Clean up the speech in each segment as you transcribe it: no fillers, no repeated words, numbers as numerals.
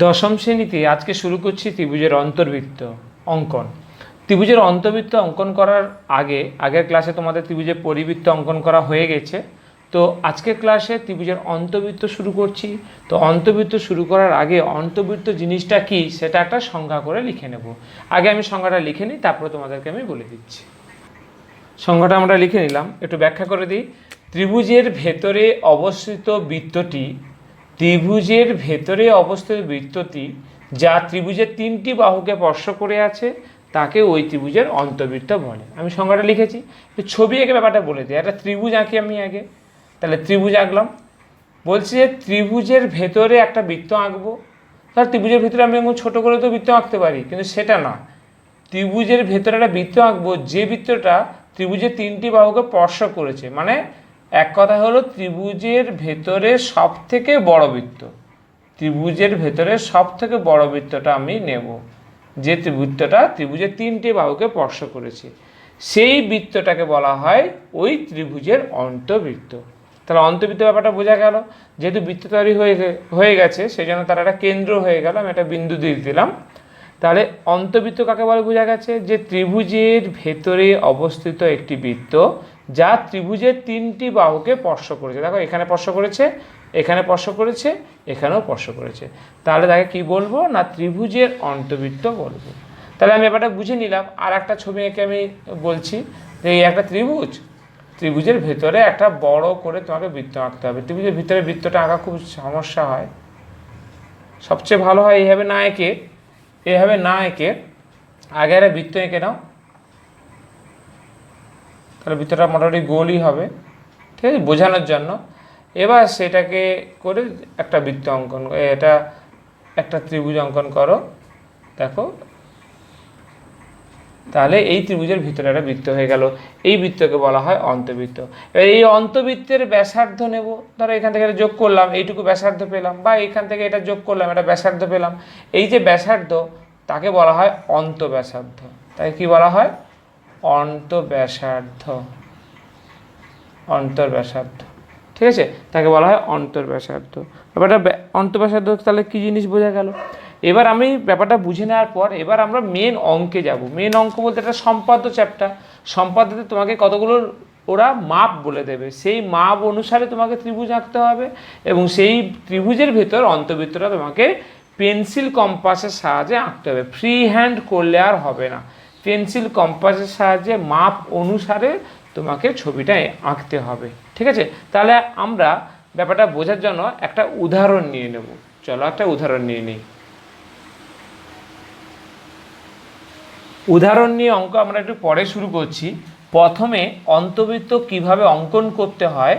দশম শ্রেণীতে আজকে শুরু করছি ত্রিভুজের অন্তর্বৃত্ত অঙ্কন। ত্রিভুজের অন্তর্বৃত্ত অঙ্কন করার আগের ক্লাসে তোমাদের ত্রিভুজের পরিবৃত্ত অঙ্কন করা হয়ে গেছে। তো আজকের ক্লাসে ত্রিভুজের অন্তর্বৃত্ত শুরু করছি। তো অন্তর্বৃত্ত শুরু করার আগে অন্তর্বৃত্ত জিনিসটা কি সেটা একটা সংজ্ঞা করে লিখে নেব। আগে আমি সংজ্ঞাটা লিখে নিই, তারপরে তোমাদেরকে আমি বলে দিচ্ছি। সংজ্ঞাটা আমরা লিখে নিলাম, একটু ব্যাখ্যা করে দিই। ত্রিভুজের ভেতরে অবস্থিত বৃত্তটি যা ত্রিভুজের তিনটি বাহুকে স্পর্শ করে আছে তাকে ওই ত্রিভুজের অন্তর্বৃত্ত বলে। আমি সংজ্ঞাটা লিখেছি, ছবি এঁকে ব্যাপারটা বলে দিই। একটা ত্রিভুজ আঁকি আমি আগে, তাহলে ত্রিভুজ আঁকলাম। বলছি যে ত্রিভুজের ভেতরে একটা বৃত্ত আঁকবো, তাহলে ত্রিভুজের ভেতরে আমি এমন ছোটো করে তো বৃত্ত আঁকতে পারি, কিন্তু সেটা না। ত্রিভুজের ভেতরে একটা বৃত্ত আঁকবো যে বৃত্তটা ত্রিভুজের তিনটি বাহুকে স্পর্শ করেছে, মানে এক কথা হলো ত্রিভুজের ভেতরে সব থেকে বড় বৃত্ত। ত্রিভুজের ভেতরে সব থেকে বড় বৃত্তটা আমি নেব, যে বৃত্তটা ত্রিভুজের তিনটি বাহুকে স্পর্শ করেছে, সেই বৃত্তটাকে বলা হয় ওই ত্রিভুজের অন্তর্বৃত্ত। তাহলে অন্তর্বৃত্ত ব্যাপারটা বোঝা গেল। যেহেতু বৃত্ত তৈরি হয়ে গেছে সেই জন্য তার একটা কেন্দ্র হয়ে গেল, আমি একটা বিন্দু দিয়ে দিলাম। তাহলে অন্তর্বৃত্ত কাকে বলে বোঝা গেছে, যে ত্রিভুজের ভেতরে অবস্থিত একটি বৃত্ত যা ত্রিভুজের তিনটি বাহুকে স্পর্শ করেছে। দেখো এখানে স্পর্শ করেছে, এখানে স্পর্শ করেছে, এখানেও স্পর্শ করেছে। তাহলে তাকে কি বলবো না, ত্রিভুজের অন্তর্বৃত্ত বলবো। তাহলে আমি ব্যাপারটা বুঝে নিলাম। আর একটা ছবি এঁকে আমি বলছি যে এই একটা ত্রিভুজের ভেতরে একটা বড় করে তোমাকে বৃত্ত আঁকতে হবে। ত্রিভুজের ভিতরে বৃত্তটা আঁকা খুব সমস্যা হয়, সবচেয়ে ভালো হয় এইভাবে না এঁকে আগে একটা বৃত্ত এঁকে নাও, তাহলে বৃত্তটা মোটামুটি গোলই হবে, ঠিক আছে, বোঝানোর জন্য। এবার সেটাকে করে একটা বৃত্ত অঙ্কন, এটা একটা ত্রিভুজ অঙ্কন করো। দেখো তাহলে এই ত্রিভুজের ভিতরে একটা বৃত্ত হয়ে গেল, এই বৃত্তকে বলা হয় অন্তর্বৃত্ত। এবার এই অন্তর্বৃত্তের ব্যাসার্ধ নেব। ধরো এখান থেকে এটা যোগ করলাম, এইটুকু ব্যাসার্ধ পেলাম, বা এখান থেকে এটা যোগ করলাম, এটা ব্যাসার্ধ পেলাম। এই যে ব্যাসার্ধ তাকে বলা হয় অন্তঃব্যাসার্ধ। তাকে কি বলা হয়, অন্তঃব্যাসার্ধ। ঠিক আছে, তাকে বলা হয় অন্তঃব্যাসার্ধ। ব্যাপারটা অন্তঃব্যাসার্ধ তাহলে কী জিনিস বোঝা গেল। এবার আমি ব্যাপারটা বুঝে নেওয়ার পর এবার আমরা মেন অঙ্কে যাব। মেন অঙ্ক বলতে একটা সম্পাদ্য চ্যাপ্টার। সম্পাদ্যতে তোমাকে কতগুলো ওরা মাপ বলে দেবে, সেই মাপ অনুসারে তোমাকে ত্রিভুজ আঁকতে হবে, এবং সেই ত্রিভুজের ভেতর অন্তর্বৃত্তটা তোমাকে পেন্সিল কম্পাসের সাহায্যে আঁকতে হবে। ফ্রি হ্যান্ড করলে আর হবে না, পেন্সিল কম্পাসের সাহায্যে মাপ অনুসারে তোমাকে ছবিটা আঁকতে হবে, ঠিক আছে। তাহলে আমরা ব্যাপারটা বোঝার জন্য একটা উদাহরণ নিয়ে নেব। চলো একটা উদাহরণ নিয়ে নিই। উদাহরণ নিয়ে অঙ্ক আমরা একটু পরে শুরু করছি। প্রথমে অন্তর্বৃত্ত কিভাবে অঙ্কন করতে হয়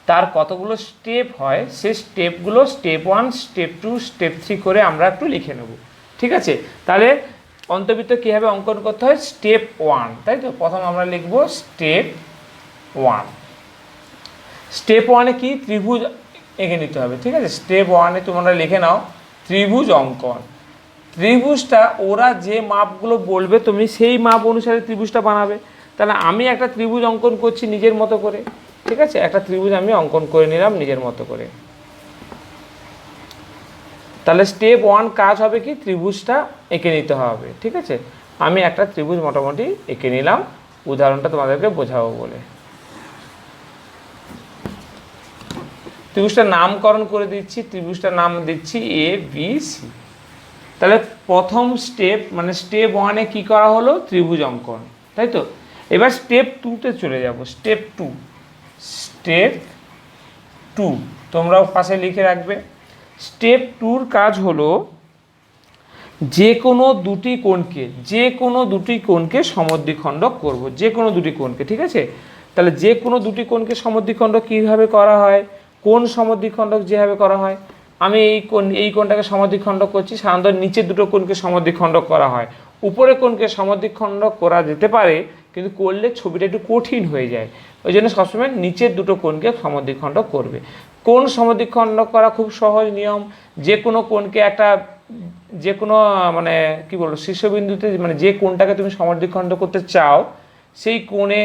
তার কতগুলো স্টেপ হয়, সেই স্টেপগুলো স্টেপ 1, স্টেপ 2, স্টেপ 3 করে আমরা একটু লিখে নেব, ঠিক আছে। তাহলে অন্তর্বৃত্ত কীভাবে অঙ্কন করতে হয়, স্টেপ 1, তাই তো। প্রথম আমরা লিখব স্টেপ 1। স্টেপ 1-এ কি, ত্রিভুজ এঁকে নিতে হবে, ঠিক আছে। স্টেপ 1-এ তোমরা লিখে নাও ত্রিভুজ অঙ্কন। ত্রিভুজটা ওরা যে মাপগুলো বলবে তুমি সেই মাপ অনুসারে ত্রিভুজটা বানাবে। তাহলে আমি একটা ত্রিভুজ অঙ্কন করছি নিজের মতো করে, ঠিক আছে। একটা ত্রিভুজ আমি অঙ্কন করে নিলাম নিজের মতো করে। তাহলে স্টেপ 1 কাজ হবে কি, ত্রিভুজটা এঁকে নিতে হবে, ঠিক আছে। আমি একটা ত্রিভুজ মোটামুটি এঁকে নিলাম, উদাহরণটা তোমাদেরকে বোঝাবো বলে। ত্রিভুজটার নামকরণ করে দিচ্ছি, ত্রিভুজটার নাম দিচ্ছি ABC। তাহলে প্রথম স্টেপ মানে স্টেপ 1-এ কী করা হলো, ত্রিভুজ অঙ্কন, তাই তো। এবার স্টেপ 2-তে চলে যাব। স্টেপ 2 তোমরাও পাশে লিখে রাখবে। স্টেপ 2-র কাজ হলো যে কোনো দুটি কোণকে সমদ্বিখণ্ডক করব, যে কোনো দুটি কোণকে, ঠিক আছে। তাহলে যে কোনো দুটি কোণকে সমদ্বিখণ্ডক কীভাবে করা হয়, কোণ সমদ্বিখণ্ডক যেভাবে করা হয়, আমি এই কোণটাকে সমদ্বিখণ্ডক করছি। সাধারণত নিচের দুটো কোণকে সমদ্বিখণ্ডক করা হয়, উপরে কোণকে সমদ্বিখণ্ডক করা যেতে পারে, কিন্তু করলে ছবিটা একটু কঠিন হয়ে যায়। ওই জন্য সবসময় নিচের দুটো কোণকে সমদ্বিখণ্ডক করবে। কোণ সমদ্বিখণ্ডক করা খুব সহজ নিয়ম। যে কোনো কোণকে একটা যে কোনো মানে কি বলবো শীর্ষবিন্দুতে, মানে যে কোণটাকে তুমি সমদ্বিখণ্ডক করতে চাও সেই কোণে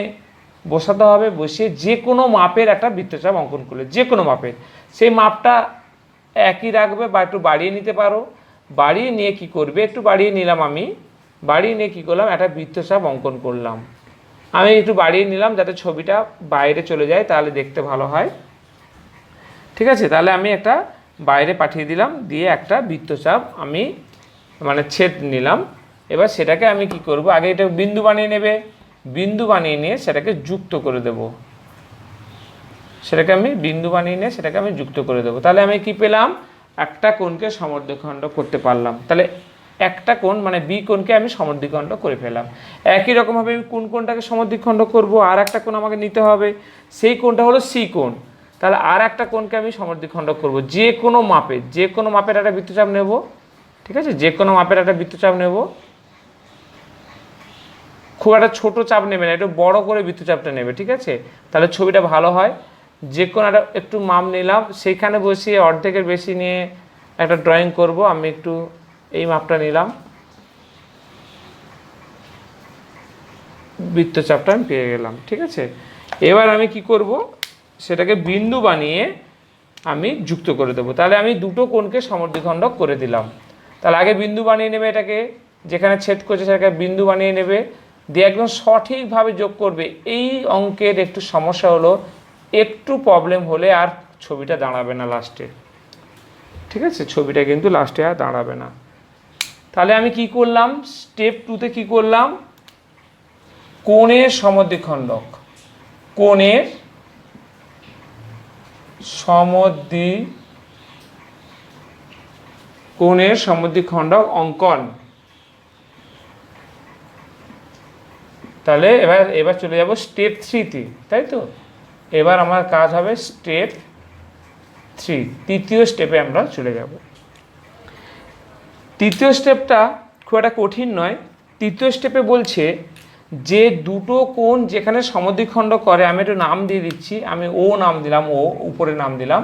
বসাতে হবে। বসিয়ে যে কোনো মাপের একটা বৃত্তচাপ অঙ্কন করলে, যে কোনো মাপের, সেই মাপটা একই রাখবে বা একটু বাড়িয়ে নিতে পারো, বাড়িয়ে নিয়ে কি করবে, একটু বাড়িয়ে নিলাম আমি, বাড়িয়ে নিয়ে কী করলাম, একটা বৃত্তচাপ অঙ্কন করলাম। আমি একটু বাড়িয়ে নিলাম যাতে ছবিটা বাইরে চলে যায়, তাহলে দেখতে ভালো হয়। ঠিক আছে, তাহলে আমি একটা বাইরে পাঠিয়ে দিলাম, দিয়ে একটা বৃত্তচাপ আমি মানে ছেদ নিলাম। এবার সেটাকে আমি কি করব, আগে এটা বিন্দু বানিয়ে নেবে, বিন্দু বানিয়ে নিয়ে সেটাকে যুক্ত করে দেব, সেটাকে আমি বিন্দু বানিয়ে নিয়ে সেটাকে আমি যুক্ত করে দেবো। তাহলে আমি কি পেলাম, একটা কোণকে সমদ্বিখণ্ড করতে পারলাম। তাহলে একটা কোণ মানে বি কোণকে আমি সমদ্বিখণ্ড করে ফেলাম। একই রকমভাবে আমি কোন কোণটাকে সমদ্বিখণ্ড করব, আর একটা কোণ আমাকে নিতে হবে, সেই কোণটা হলো সি কোণ। তাহলে আর একটা কোণকে আমি সমদ্বিখণ্ড করব, যে কোনো মাপের, যে কোনো মাপের একটা বৃত্তচাপ নেব। ঠিক আছে, যে কোনো মাপের একটা বৃত্তচাপ নেব, খুব একটা ছোটো চাপ নেবে না, একটু বড় করে বৃত্তচাপটা নেবে। ঠিক আছে, তাহলে ছবিটা ভালো হয়। যে কোনো একটা একটু মাপ নিলাম, সেইখানে বসিয়ে অর্ধেকের বেশি নিয়ে একটা ড্রয়িং করব। আমি একটু এই মাপটা নিলাম, বৃত্তচাপটা আমি পেয়ে গেলাম। ঠিক আছে, এবার আমি কি করব, সেটাকে বিন্দু বানিয়ে আমি যুক্ত করে দেবো। তাহলে আমি দুটো কোণকে সমদ্বিখণ্ড করে দিলাম। তাহলে আগে বিন্দু বানিয়ে নেবে, এটাকে যেখানে ছেদ করছে সেটাকে বিন্দু বানিয়ে নেবে, দিয়ে একদম সঠিকভাবে যোগ করবে। এই অঙ্কের একটু সমস্যা হলো, একটু প্রবলেম হলে আর ছবিটা দাঁড়াবে না লাস্টে। ঠিক আছে, ছবিটা কিন্তু লাস্টে আর দাঁড়াবে না। তাহলে আমি কি করলাম, স্টেপ 2তে কি করলাম, কোণের সমদ্বিখণ্ডক, কোণের সমদ্বিখণ্ডক অঙ্কন। তাহলে এবার চলে যাব স্টেপ 3তে, তাই তো। এবার আমার কাজ হবে স্টেপ 3, তৃতীয় স্টেপে আমরা চলে যাব। তৃতীয় স্টেপটা খুব একটা কঠিন নয়। তৃতীয় স্টেপে বলছে যে দুটো কোণ যেখানে সমদ্বিখণ্ড করে, আমি একটু নাম দিয়ে দিচ্ছি, আমি ও নাম দিলাম, ও উপরে নাম দিলাম।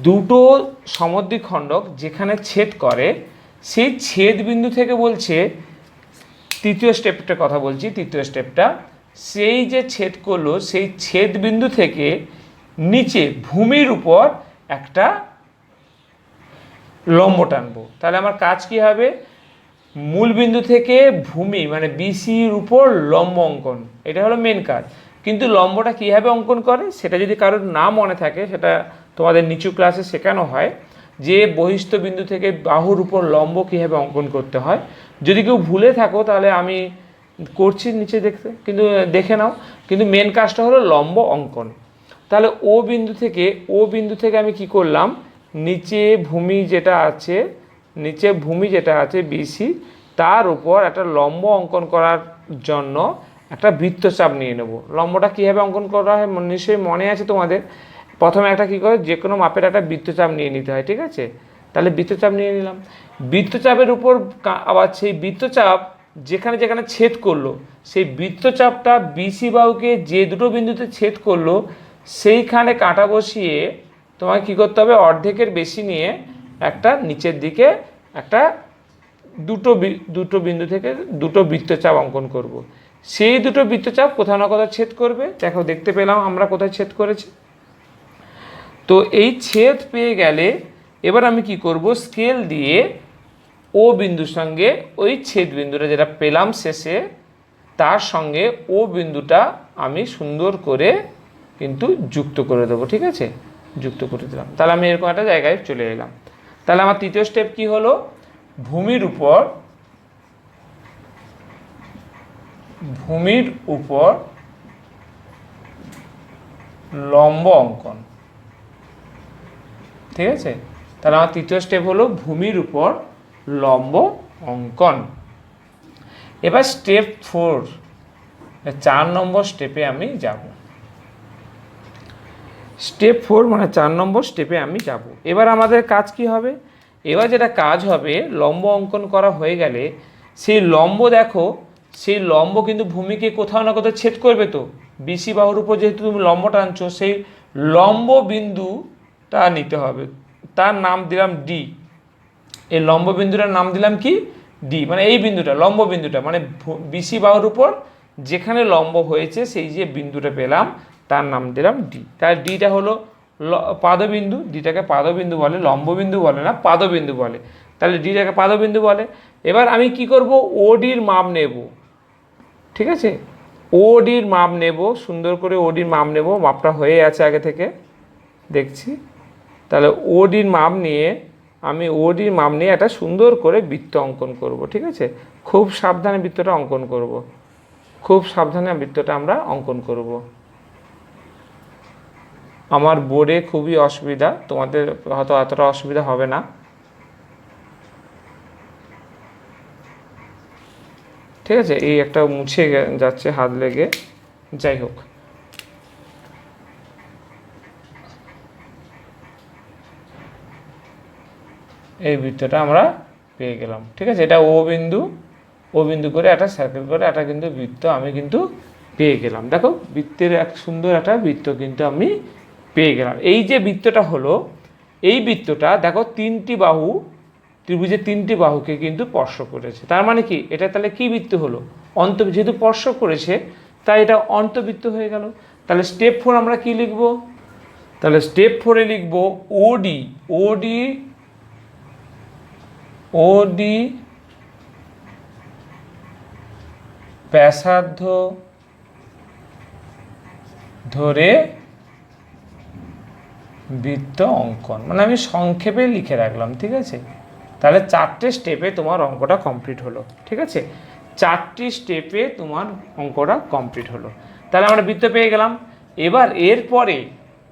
দুটো সমদ্বিখণ্ডক যেখানে ছেদ করে, সেই ছেদ বিন্দু থেকে বলছে, তৃতীয় স্টেপটার কথা বলছি, তৃতীয় স্টেপটা, সেই যে ছেদ করলো সেই ছেদ বিন্দু থেকে নিচে ভূমির উপর একটা লম্ব টানবো। তাহলে আমার কাজ কি হবে, মূল বিন্দু থেকে ভূমি মানে বিসির উপর লম্ব অঙ্কন, এটা হলো মেন কাজ। কিন্তু লম্বটা কীভাবে অঙ্কন করে সেটা যদি কারোর না মনে থাকে, সেটা তোমাদের নিচু ক্লাসে শেখানো হয়, যে বহিস্থ বিন্দু থেকে বাহুর উপর লম্ব কীভাবে অঙ্কন করতে হয়। যদি কেউ ভুলে থাকো তাহলে আমি করছি নিচে দেখতে, কিন্তু দেখে নাও। কিন্তু মেন কাজটা হলো লম্ব অঙ্কন। তাহলে ও বিন্দু থেকে আমি কি করলাম, নিচে ভূমি যেটা আছে বিসি, তার উপর একটা লম্ব অঙ্কন করার জন্য একটা বৃত্তচাপ নিয়ে নেব। লম্বটা কীভাবে অঙ্কন করা হয় নিশ্চয়ই মনে আছে তোমাদের। প্রথমে একটা কী করে, যে কোনো মাপের একটা বৃত্তচাপ নিয়ে নিতে হয়। ঠিক আছে, তাহলে বৃত্তচাপ নিয়ে নিলাম। বৃত্তচাপের উপর আবার সেই বৃত্তচাপ যেখানে যেখানে ছেদ করলো, সেই বৃত্তচাপটা বিসি বাহুকে যে দুটো বিন্দুতে ছেদ করলো সেইখানে কাঁটা বসিয়ে তোমাকে কী করতে হবে, অর্ধেকের বেশি নিয়ে একটা নিচের দিকে একটা দুটো বিন্দু থেকে দুটো বৃত্তচাপ অঙ্কন করব। সেই দুটো বৃত্তচাপ কোথাও না কোথাও ছেদ করবে। দেখো, দেখতে পেলাম আমরা কোথায় ছেদ করেছি। তো এই ছেদ পেয়ে গেলে এবার আমি কি করব, স্কেল দিয়ে ও বিন্দুর সঙ্গে ওই ছেদ বিন্দুটা যেটা পেলাম শেষে, তার সঙ্গে ও বিন্দুটা আমি সুন্দর করে কিন্তু যুক্ত করে দেবো। ঠিক আছে, যুক্ত করে দিলাম। তাহলে আমি এরকম একটা জায়গায় চলে এলাম। তাহলে আমার তৃতীয় স্টেপ কি হলো, ভূমির উপর লম্ব অঙ্কন। ঠিক আছে, তাহলে আমার তৃতীয় স্টেপ হলো ভূমির উপর লম্ব অঙ্কন। এবার স্টেপ 4, 4 নম্বর স্টেপে আমি যাব। স্টেপ 4 মানে 4 নম্বর স্টেপে আমি যাব। এবার আমাদের কাজ কি হবে, এবার যেটা কাজ হবে, লম্ব অঙ্কন করা হয়ে গেলে সেই লম্ব, দেখো সেই লম্ব কিন্তু ভূমিকে কোথাও না কোথাও ছেদ করবে। তো বিসি বাহুর উপর যেহেতু তুমি লম্ব টানছো, সেই লম্ব বিন্দুটা নিতে হবে, তার নাম দিলাম ডি। এই লম্ব বিন্দুটার নাম দিলাম কি, ডি। মানে এই বিন্দুটা, লম্ব বিন্দুটা মানে বিসি বাহুর উপর যেখানে লম্ব হয়েছে সেই যে বিন্দুটা পেলাম তার নাম দিলাম ডি। তার ডিটা হলো পাদবিন্দু, ডিটাকে পাদবিন্দু বলে, লম্ববিন্দু বলে না, পাদবিন্দু বলে। তাহলে ডিটাকে পাদবিন্দু বলে। এবার আমি কি করব, ওডির মাপ নেব, ঠিক আছে, ওডির মাপ নেব, সুন্দর করে ওডির মাপ নেব, মাপটা হয়ে আছে আগে থেকে দেখছি। তাহলে ওডির মাপ নিয়ে আমি ওডির মাপ নিয়ে একটা সুন্দর করে বৃত্ত অঙ্কন করব, ঠিক আছে, খুব সাবধানে বৃত্তটা অঙ্কন করব, খুব সাবধানে বৃত্তটা আমরা অঙ্কন করব। আমার বোর্ডে খুবই অসুবিধা, তোমাদের হয়তো এতটা অসুবিধা হবে না, ঠিক আছে। এই একটা মুছে যাচ্ছে হাত লেগে, যাই হোক। এই বৃত্তটা আমরা পেয়ে গেলাম, ঠিক আছে। এটা ও বিন্দু, ও বিন্দু করে একটা সার্কেল করে একটা কিন্তু বৃত্ত আমি কিন্তু পেয়ে গেলাম। দেখো বৃত্তের এক সুন্দর একটা বৃত্ত কিন্তু আমি পেয়ে গেলাম। এই যে বৃত্তটা হলো, এই বৃত্তটা দেখো তিনটি বাহু, ত্রিভুজের তিনটি বাহুকে কিন্তু স্পর্শ করেছে। তার মানে কি, এটা তাহলে কি বৃত্ত হলো, যেহেতু স্পর্শ করেছে তাই এটা অন্তবৃত্ত হয়ে গেল। তাহলে স্টেপ 4 আমরা কি লিখব, তাহলে স্টেপ 4-এ লিখব ওডি, ওডি, ওডি ব্যাসার্ধ ধরে বৃত্ত অঙ্কন, মানে আমি সংক্ষেপে লিখে রাখলাম, ঠিক আছে। তাহলে 4টে স্টেপে তোমার অঙ্কটা কমপ্লিট হলো, ঠিক আছে, 4টি স্টেপে তোমার অঙ্কটা কমপ্লিট হলো। তাহলে আমরা বৃত্ত পেয়ে গেলাম। এবার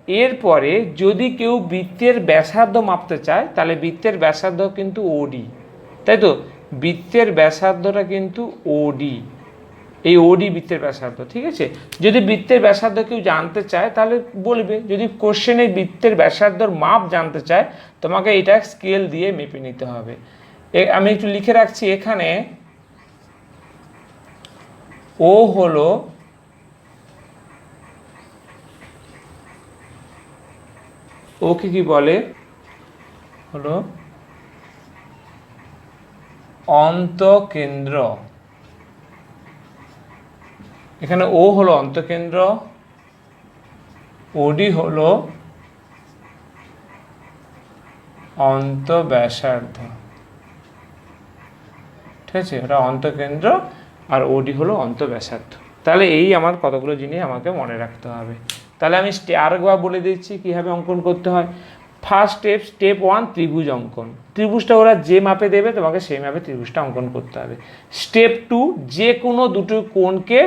এরপরে যদি কেউ বৃত্তের ব্যাসার্ধ মাপতে চায়, তাহলে বৃত্তের ব্যাসার্ধ কিন্তু ওডি, তাই তো, বৃত্তের ব্যাসার্ধটা কিন্তু ওডি, এই ওডি বৃত্তের ব্যাসার্ধ, ঠিক আছে। যদি বৃত্তের ব্যাসার্ধ কেউ জানতে চায় তাহলে বলবে, যদি কোশ্চেনে বৃত্তের ব্যাসার্ধর মাপ জানতে চায় তোমাকে এটা স্কেল দিয়ে মেপে নিতে হবে। আমি একটু লিখে রাখছি এখানে, ও হলো ওকে কি বলে, হলো অন্তকেন্দ্র। এখানে ও হলো অন্তকেন্দ্র, ওডি হলো অন্তব্যাসার্ধ, ঠিক আছে, এটা অন্তকেন্দ্র আর ওডি হলো অন্তব্যাসার্ধ। তাহলে এই আমার কতগুলো জিনিস আমাকে মনে রাখতে হবে। তাহলে আমি আরেকবার বলে দিচ্ছি কীভাবে অঙ্কন করতে হয়। ফার্স্ট স্টেপ 1 ত্রিভুজ অঙ্কন, ত্রিভুজটা ওরা যে মাপে দেবে তোমাকে সেই মাপে ত্রিভুজটা অঙ্কন করতে হবে। স্টেপ 2 যে কোনো দুটো কোণকে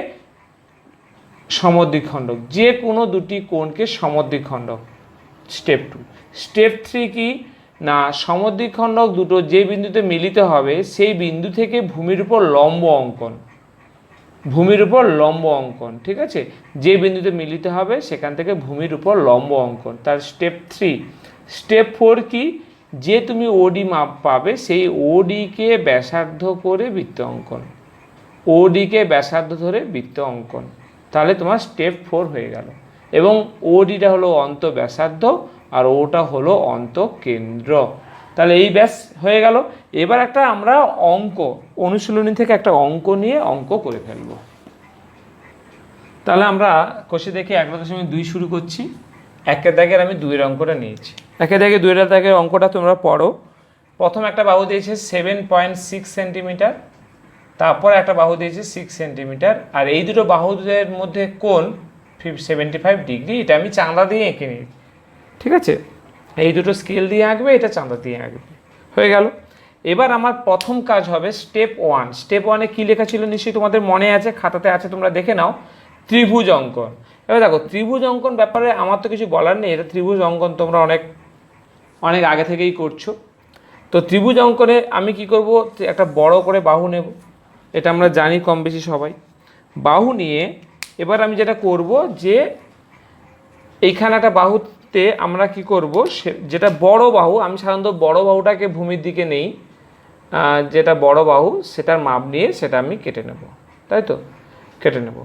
সমদ্বিখণ্ডক, যে কোনো দুটি কোণকে সমদ্বিখণ্ডক, স্টেপ 2। স্টেপ 3 কি না, সমদ্বিখণ্ডক দুটো যে বিন্দুতে মিলিত হবে সেই বিন্দু থেকে ভূমির উপর লম্ব অঙ্কন, ভূমির উপর লম্ব অঙ্কন, ঠিক আছে, যে বিন্দুতে মিলিত হবে সেখান থেকে ভূমির উপর লম্ব অঙ্কন, তার স্টেপ 3। স্টেপ 4 কি, যে তুমি ওডি মাপ পাবে সেই ওডিকে ব্যাসার্ধ করে বৃত্ত অঙ্কন, ওডিকে ব্যাসার্ধ ধরে বৃত্ত অঙ্কন, তাহলে তোমার স্টেপ 4 হয়ে গেল। এবং ওডিটা হলো অন্তব্যাসার্ধ আর ওটা হলো অন্তকেন্দ্র, তাহলে এই ব্যাস হয়ে গেল। এবার একটা আমরা অঙ্ক অনুশীলনী থেকে একটা অঙ্ক নিয়ে অঙ্ক করে ফেলব। তাহলে আমরা কষে দেখে 1.2 শুরু করছি। একের দাগের আমি 2-এর অঙ্কটা নিয়েছি। একের দাগে 2-এর দাগের অঙ্কটা তোমরা পড়ো। প্রথম একটা বাহু দিয়েছে 7.6 সেন্টিমিটার, তারপর একটা বাহু দিয়েছে 6 সেন্টিমিটার, আর এই দুটো বাহুদের মধ্যে কোণ 75 ডিগ্রি। এটা আমি চাঁদা দিয়ে এঁকে নিই, ঠিক আছে, এই দুটো স্কেল দিয়ে আঁকবে, এটা চাঁদা দিয়ে আঁকবে, হয়ে গেল। এবার আমার প্রথম কাজ হবে স্টেপ 1। স্টেপ 1-এ কী লেখা ছিল নিশ্চয়ই তোমাদের মনে আছে, খাতাতে আছে, তোমরা দেখে নাও, ত্রিভুজ অঙ্কন। এবার দেখো ত্রিভুজ অঙ্কন ব্যাপারে আমার তো কিছু বলার নেই, এটা ত্রিভুজ অঙ্কন তোমরা অনেক আগে থেকেই করছো। তো ত্রিভুজ অঙ্কনে আমি কি করব, একটা বড় করে বাহু নেব, এটা আমরা জানি কম বেশি সবাই। বাহু নিয়ে এবার আমি যেটা করব, যে এইখানে একটা বাহুতে আমরা কি করব, যেটা বড় বাহু, আমি সাধারণত বড় বাহুটাকে ভূমির দিকে নেই, যেটা বড় বাহু সেটার মাপ নিয়ে সেটা আমি কেটে নেব, তাই তো, কেটে নেব।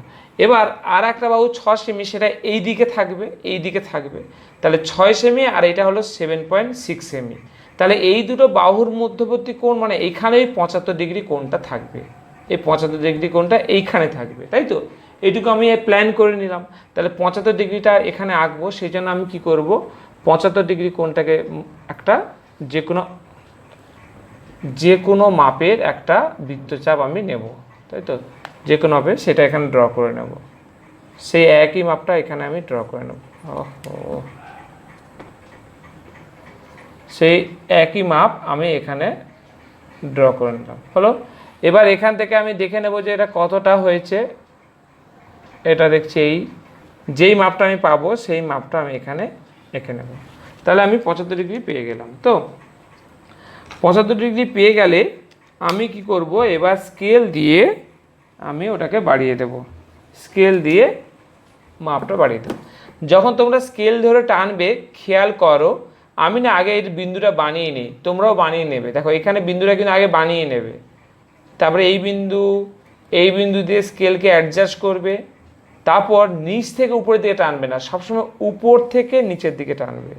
এবার আর একটা বাহু 6 সেমি, সেটা এই দিকে থাকবে, এই দিকে থাকবে, তাহলে 6 সেমি, আর এটা হলো 7.6 সেমি। তাহলে এই দুটো বাহুর মধ্যবর্তী কোণ, মানে এইখানেই 75 ডিগ্রি কোণটা থাকবে, এই 75 ডিগ্রি কোণটা এইখানে থাকবে, তাই তো, এইটুকু আমি প্ল্যান করে নিলাম। তাহলে 75 ডিগ্রিটা এখানে আঁকবো, সেই জন্য আমি কি করব, 75 ডিগ্রি কোণটাকে একটা যে কোনো যে কোনো মাপের একটা বৃত্তচাপ আমি নেব, তাই তো, যে কোনো মাপের সেটা এখানে ড্র করে নেব, সেই একই মাপটা এখানে আমি ড্র করে নেব। ওহো, সেই একই মাপ আমি এখানে ড্র করে নিলাম, হলো। এবার এখান থেকে আমি দেখে নেব যে এটা কতটা হয়েছে। এটা দেখছি এই যেই মাপটা আমি পাবো সেই মাপটা আমি এখানে এঁকে নেব। তাহলে আমি 75 ডিগ্রি পেয়ে গেলাম। তো 75 ডিগ্রি পেয়ে গেলে আমি কি করব, এবার স্কেল দিয়ে আমি ওটাকে বাড়িয়ে দেব, স্কেল দিয়ে মাপটা বাড়িয়ে দেব। যখন তোমরা স্কেল ধরে টানবে খেয়াল করো, আমি না আগে এই বিন্দুটা বানিয়ে নিই, তোমরাও বানিয়ে নেবে। দেখো এখানে বিন্দুটা কিন্তু আগে বানিয়ে নেবে, তারপরে এই বিন্দু দিয়ে স্কেলকে অ্যাডজাস্ট করবে, তারপর নিচ থেকে উপরের দিকে টানবে না, সবসময় উপর থেকে নিচের দিকে টানবে,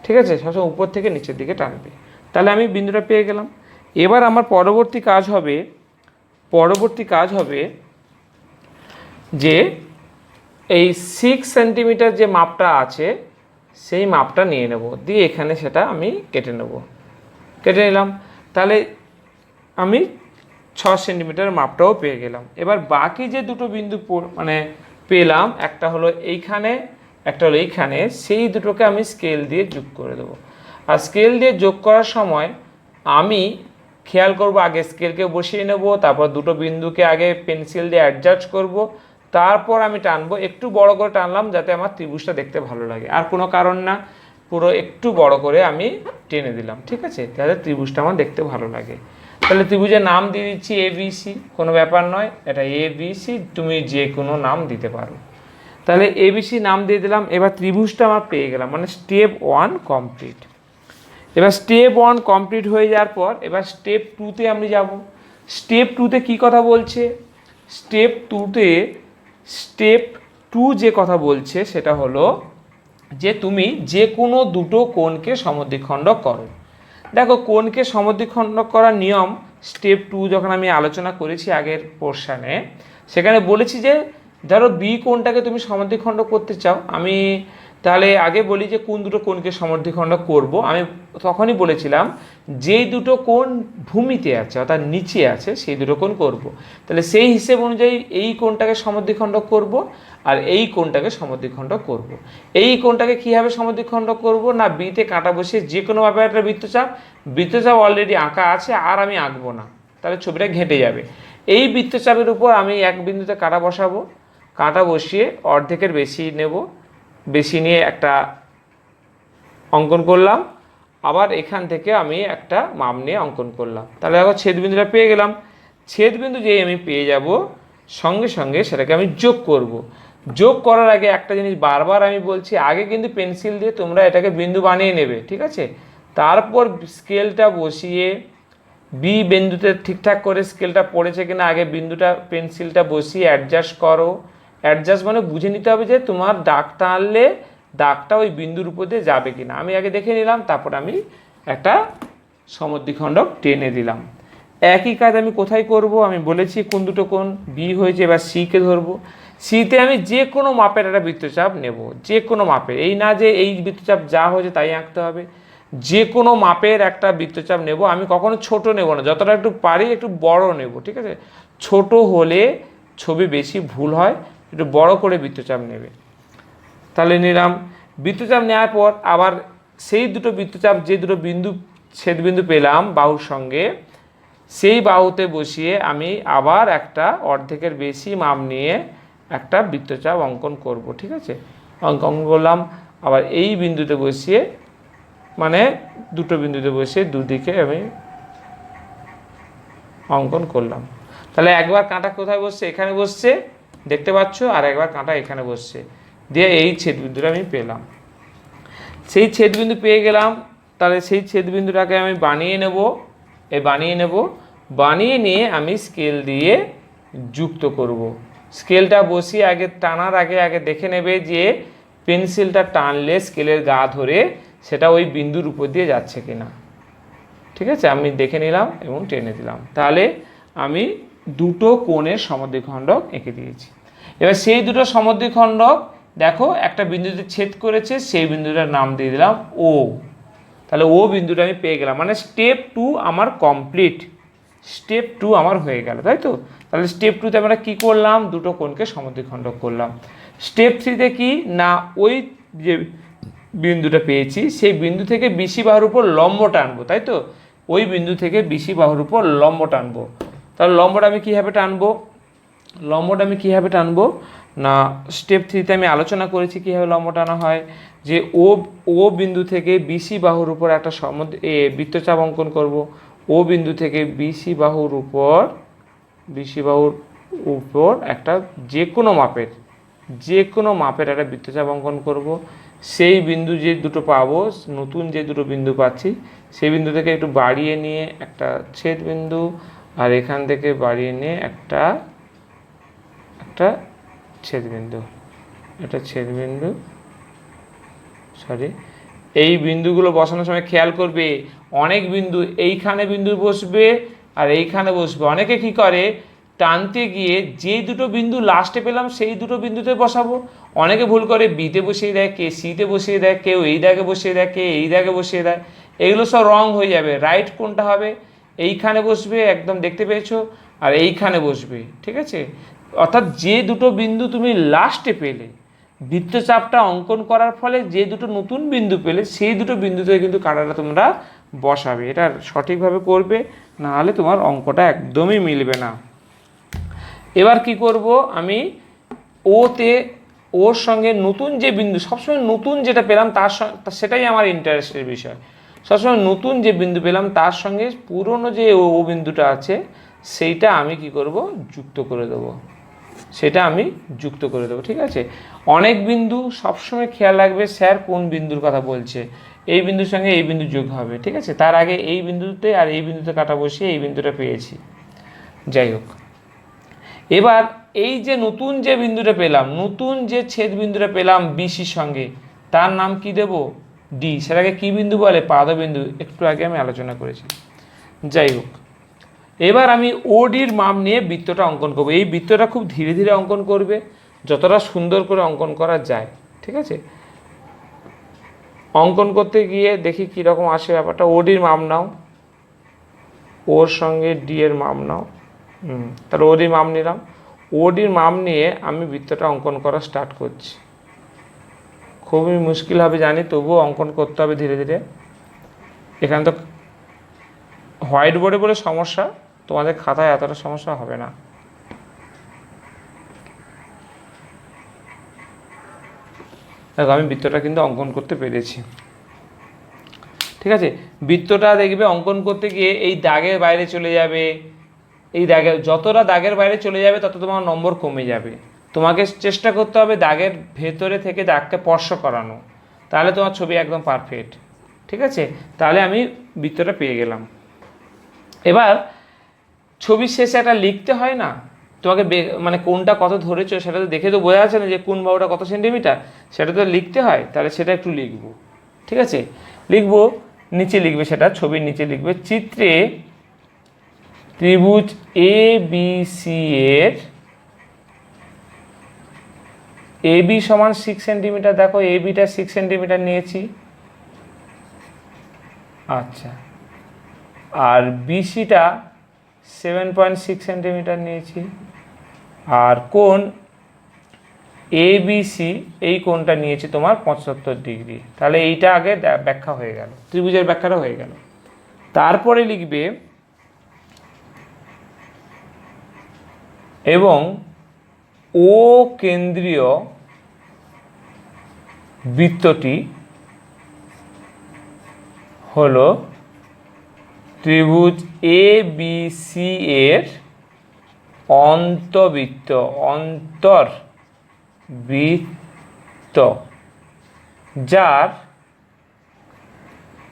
ঠিক আছে, সবসময় উপর থেকে নিচের দিকে টানবে। তাহলে আমি বিন্দুটা পেয়ে গেলাম। এবার আমার পরবর্তী কাজ হবে যে এই 6 সেন্টিমিটার যে মাপটা আছে সেই মাপটা নিয়ে নেব, দিয়ে এখানে সেটা আমি কেটে নিলাম। তাহলে আমি 6 সেন্টিমিটার মাপটাও পেয়ে গেলাম। এবার বাকি যে দুটো বিন্দু মানে পেলাম, একটা হলো এইখানে, একটা হলো এইখানে, সেই দুটোকে আমি স্কেল দিয়ে যোগ করে দেবো। আর স্কেল দিয়ে যোগ করার সময় আমি খেয়াল করব, আগে স্কেলকে বসিয়ে নেব, তারপর দুটো বিন্দুকে আগে পেন্সিল দিয়ে অ্যাডজাস্ট করব, তারপর আমি টানবো। একটু বড় করে টানলাম যাতে আমার ত্রিভুজটা দেখতে ভালো লাগে, আর কোনো কারণ না, পুরো একটু বড় করে আমি টেনে দিলাম, ঠিক আছে, যাতে ত্রিভুজটা আমার দেখতে ভালো লাগে। তাহলে ত্রিভুজের নাম দিয়ে দিচ্ছি ABC, কোনো ব্যাপার নয়, এটা ABC, তুমি যে কোনো নাম দিতে পারো। তাহলে ABC নাম দিয়ে দিলাম। এবার ত্রিভুজটা আমার পেয়ে গেলাম, মানে স্টেপ 1 কমপ্লিট। এবার স্টেপ 1 কমপ্লিট হয়ে যাওয়ার পর এবার স্টেপ 2তে আমি যাব। স্টেপ 2তে কী কথা বলছে, স্টেপ 2 যে কথা বলছে সেটা হলো যে তুমি যে কোনো দুটো কোণকে সমদ্বিখণ্ডক করো। দেখো কোণকে সমদ্বিখণ্ডক করার নিয়ম স্টেপ 2 যখন আমি আলোচনা করেছি আগের পোর্শনে, সেখানে বলেছি যে ধরো বি কোণটাকে তুমি সমদ্বিখণ্ডক করতে চাও, আমি তাহলে আগে বলি যে কোন দুটো কোণকে সমদ্বিখণ্ডক করব। আমি তখনই বলেছিলাম যেই দুটো কোণ ভূমিতে আছে অর্থাৎ নিচে আছে সেই দুটো কোণ করব। তাহলে সেই হিসেব অনুযায়ী এই কোণটাকে সমদ্বিখণ্ডক করব আর এই কোণটাকে সমদ্বিখণ্ডক করব। এই কোণটাকে কীভাবে সমদ্বিখণ্ডক করব না, বিতে কাঁটা বসিয়ে যে কোনোভাবে একটা বৃত্তচাপ অলরেডি আঁকা আছে, আর আমি আঁকবো না, তাহলে ছবিটা ঘেঁটে যাবে। এই বৃত্তচাপের উপর আমি এক বিন্দুতে কাঁটা বসাবো, কাঁটা বসিয়ে অর্ধেকের বেশি নিয়ে একটা অঙ্কন করলাম, আবার এখান থেকে আমি একটা মাপ নিয়ে অঙ্কন করলাম। তাহলে এখন ছেদবিন্দুটা পেয়ে গেলাম। ছেদবিন্দু যেই আমি পেয়ে যাব সঙ্গে সঙ্গে সেটাকে আমি যোগ করব। যোগ করার আগে একটা জিনিস বারবার আমি বলছি, আগে কিন্তু পেন্সিল দিয়ে তোমরা এটাকে বিন্দু বানিয়ে নেবে, ঠিক আছে, তারপর স্কেলটা বসিয়ে বি বিন্দুতে ঠিকঠাক করে স্কেলটা পড়েছে কিনা আগে বিন্দুটা পেন্সিলটা বসিয়ে অ্যাডজাস্ট করো। অ্যাডজাস্ট মানে বুঝে নিতে হবে যে তোমার দাগটা আনলে দাগটা ওই বিন্দুর উপর দিয়ে যাবে কিনা, আমি আগে দেখে নিলাম, তারপর আমি একটা সমদ্বিখণ্ডক টেনে দিলাম। একই কাজ আমি কোথায় করব, আমি বলেছি কোন দুটো কোণ বি হয়েছে, এবার সিকে ধরবো। সিতে আমি যে কোনো মাপের একটা বৃত্তচাপ নেব, যে কোনো মাপের, এই না যে এই বৃত্তচাপ যা হয়েছে তাই আঁকতে হবে, যে কোনো মাপের একটা বৃত্তচাপ নেব। আমি কখনো ছোট নেব না, যতটা একটু পারি একটু বড় নেব, ঠিক আছে, ছোট হলে ছবি বেশি ভুল হয়, একটু বড় করে বৃত্তচাপ নেবে। তাহলে নিলাম, বৃত্তচাপ নেওয়ার পর আবার সেই দুটো বৃত্তচাপ যে দুটো ছেদবিন্দু পেলাম বাহুর সঙ্গে, সেই বাহুতে বসিয়ে আমি আবার একটা অর্ধেকের বেশি মাপ নিয়ে একটা বৃত্তচাপ অঙ্কন করব, ঠিক আছে, অঙ্কন করলাম। আবার এই বিন্দুতে বসিয়ে, মানে দুটো বিন্দুতে বসিয়ে দুদিকে আমি অঙ্কন করলাম। তাহলে একবার কাঁটা কোথায় বসছে, এখানে বসছে দেখতে পাচ্ছ, আর একবার কাঁটা এখানে বসছে, দিয়ে এই ছেদবিন্দুটা আমি পেলাম। সেই ছেদবিন্দু পেয়ে গেলাম, তাহলে সেই ছেদবিন্দুটাকে আমি বানিয়ে নিয়ে আমি স্কেল দিয়ে যুক্ত করব। স্কেলটা বসিয়ে আগে টানার আগে দেখে নেবে যে পেন্সিলটা টানলে স্কেলের গা ধরে সেটা ওই বিন্দুর উপর দিয়ে যাচ্ছে কিনা, ঠিক আছে, আমি দেখে নিলাম এবং টেনে দিলাম। তাহলে আমি দুটো কোণের সমদ্বিখণ্ডক এঁকে দিয়েছি। এবার সেই দুটো সমদ্বিখণ্ডক দেখো একটা বিন্দুতে ছেদ করেছে, সেই বিন্দুটার নাম দিয়ে দিলাম ও। তাহলে ও বিন্দুটা আমি পেয়ে গেলাম, মানে স্টেপ 2 আমার কমপ্লিট, স্টেপ 2 আমার হয়ে গেল, তাই তো। তাহলে স্টেপ 2তে আমরা কী করলাম, দুটো কোণকে সমদ্বিখণ্ডক করলাম। স্টেপ 3তে কি না, ওই যে বিন্দুটা পেয়েছি সেই বিন্দু থেকে বিসি বাহুর উপর লম্ব টানবো, তাই তো। ওই বিন্দু থেকে বিসি বাহুর উপর লম্ব টানবো। তাহলে লম্বটা আমি কীভাবে টানবো, না স্টেপ 3তে আমি আলোচনা করেছি কীভাবে লম্ব টানা হয়, যে ও বিন্দু থেকে বিসি বাহুর উপর একটা বৃত্তচাপ অঙ্কন করব। ও বিন্দু থেকে বিসি বাহুর উপর একটা যে কোনো মাপের একটা বৃত্তচাপ অঙ্কন করব। সেই বিন্দু যে দুটো পাবো, নতুন যে দুটো বিন্দু পাচ্ছি, সেই বিন্দু থেকে একটু বাড়িয়ে নিয়ে একটা ছেদ বিন্দু, আর এখান থেকে বাড়িয়ে নিয়ে একটা ছেদ বিন্দু, এই বিন্দুগুলো বসানোর সময় খেয়াল করবে, অনেক বিন্দু এইখানে বিন্দু বসবে আর এইখানে বসবে। অনেকে কি করে, টানতে গিয়ে যে দুটো বিন্দু লাস্টে পেলাম সেই দুটো বিন্দুতে বসাবো। অনেকে ভুল করে বিতে বসিয়ে দেয়, কে সিতে বসিয়ে দেয়, কেউ এই দাগে বসিয়ে দেয়, কে এই দাগে বসিয়ে দেয়। এগুলো সব রং হয়ে যাবে। রাইট কোনটা হবে, এইখানে বসবে, একদম দেখতে পেয়েছো, আর এইখানে বসবে, ঠিক আছে। অর্থাৎ যে দুটো বিন্দু তুমি লাস্টে পেলে, বৃত্তচাপটা অঙ্কন করার ফলে যে দুটো নতুন বিন্দু পেলে, সেই দুটো বিন্দুতে কিন্তু কাঁটাটা তোমরা বসাবে। এটা সঠিকভাবে করবে, নাহলে তোমার অঙ্কটা একদমই মিলবে না। এবার কি করব, আমি ওর সঙ্গে নতুন যে বিন্দু, সবসময় নতুন যেটা পেলাম সেটাই আমার ইন্টারেস্টের বিষয়। সবসময় নতুন যে বিন্দু পেলাম তার সঙ্গে পুরনো যে ও বিন্দুটা আছে সেইটা আমি কি করব, যুক্ত করে দেবো। ঠিক আছে। অনেক বিন্দু, সবসময় খেয়াল রাখবে স্যার কোন বিন্দুর কথা বলছে, এই বিন্দুর সঙ্গে এই বিন্দু যোগ হবে, ঠিক আছে। তার আগে এই বিন্দুতে আর এই বিন্দুতে কাটা বসিয়ে এই বিন্দুটা পেয়েছি। যাই হোক, এবার এই যে নতুন যে বিন্দুটা পেলাম, নতুন যে ছেদ বিন্দুটা পেলাম বিসির সঙ্গে, তার নাম কি দেব, ডি। সেটাকে কি বিন্দু বলে, পাদবিন্দু, একটু আগে আমি আলোচনা করেছি। যাই হোক, এবার আমি ওডির মাপ নিয়ে বৃত্তটা অঙ্কন করব। এই বৃত্তটা খুব ধীরে ধীরে অঙ্কন করবে, যতটা সুন্দর করে অঙ্কন করা যায়, ঠিক আছে। অঙ্কন করতে গিয়ে দেখি কীরকম আসে ব্যাপারটা। ওডির মাপ নাও, ওর সঙ্গে ডি এর মাপ নাও। তাহলে ওডির মাপ নিলাম। ওডির মাপ নিয়ে আমি বৃত্তটা অঙ্কন করা স্টার্ট করছি। খুবই মুশকিল হবে জানি, তবুও অঙ্কন করতে হবে ধীরে ধীরে। এখানে তো হোয়াইট বোর্ডে বলে সমস্যা, তোমাদের খাতায় এতটা সমস্যা হবে না। দেখো আমি বৃত্তটা কিন্তু অঙ্কন করতে পেরেছি, ঠিক আছে। বৃত্তটা দেখবে অঙ্কন করতে গিয়ে এই দাগের বাইরে চলে যাবে, এই দাগের যতটা দাগের বাইরে চলে যাবে তত তোমার নম্বর কমে যাবে। তোমাকে চেষ্টা করতে হবে দাগের ভেতরে থেকে দাগকে স্পর্শ করানো, তাহলে তোমার ছবি একদম পারফেক্ট, ঠিক আছে। তাহলে আমি বৃত্তটা পেয়ে গেলাম। এবার ছবির শেষে একটা লিখতে হয় না, তোমাকে মানে কোনটা কত ধরেছো সেটা তো দেখে তো বোঝা যাচ্ছে না যে কোন বাহুটা কত সেন্টিমিটার, সেটা তো লিখতে হয়। তাহলে সেটা একটু লিখবো, ঠিক আছে। লিখবো, নিচে লিখবে, সেটা ছবির নিচে লিখবে, চিত্রে ত্রিভুজ এ বি সি এর এ বি সমান 6 সেন্টিমিটার। দেখো এ বিটা 6 সেন্টিমিটার নিয়েছি, আচ্ছা, আর বিসিটা 7.6 সেন্টিমিটার নিয়েছি, আর কোণ এবিসি এই কোণটা নিয়েছি তোমার 75 ডিগ্রি। তাহলে এইটা আগে ব্যাখ্যা হয়ে গেল, ত্রিভুজের ব্যাখ্যাটা হয়ে গেল। তারপরে লিখবে এবং ও কেন্দ্রীয় বৃত্তটি হলো ত্রিভুজ এ বি সি এর অন্তর্বৃত্ত, যার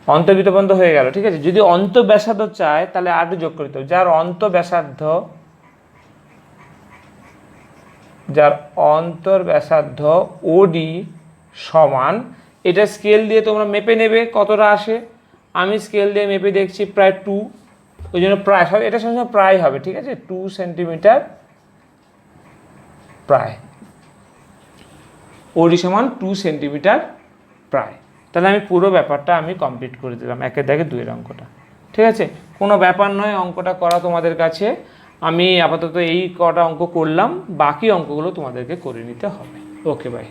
অন্তর্বৃত্ত পর্যন্ত হয়ে গেল, ঠিক আছে। যদি অন্তঃব্যাসার্ধ চায় তাহলে আর একটু যোগ করতে হবে, যার অন্তর্ব্যাসার্ধ ওডি সমান, এটা স্কেল দিয়ে তোমরা মেপে নেবে কতটা আসে। আমি স্কেল দিয়ে মেপে দেখছি প্রায় 2, ওই জন্য প্রায়, এটা সবসময় প্রায় হবে, ঠিক আছে। 2 সেন্টিমিটার প্রায়, ওডি সমান 2 সেন্টিমিটার প্রায়, তাহলে আমি পুরো ব্যাপারটা আমি কমপ্লিট করে দিলাম, 1 দাগে 2 অঙ্কটা। ঠিক আছে, কোনো ব্যাপার নয় অঙ্কটা করা তোমাদের কাছে। আমি আপাতত এই কটা অঙ্ক করলাম, বাকি অঙ্কগুলো তোমাদেরকে করে নিতে হবে। ওকে, বাই।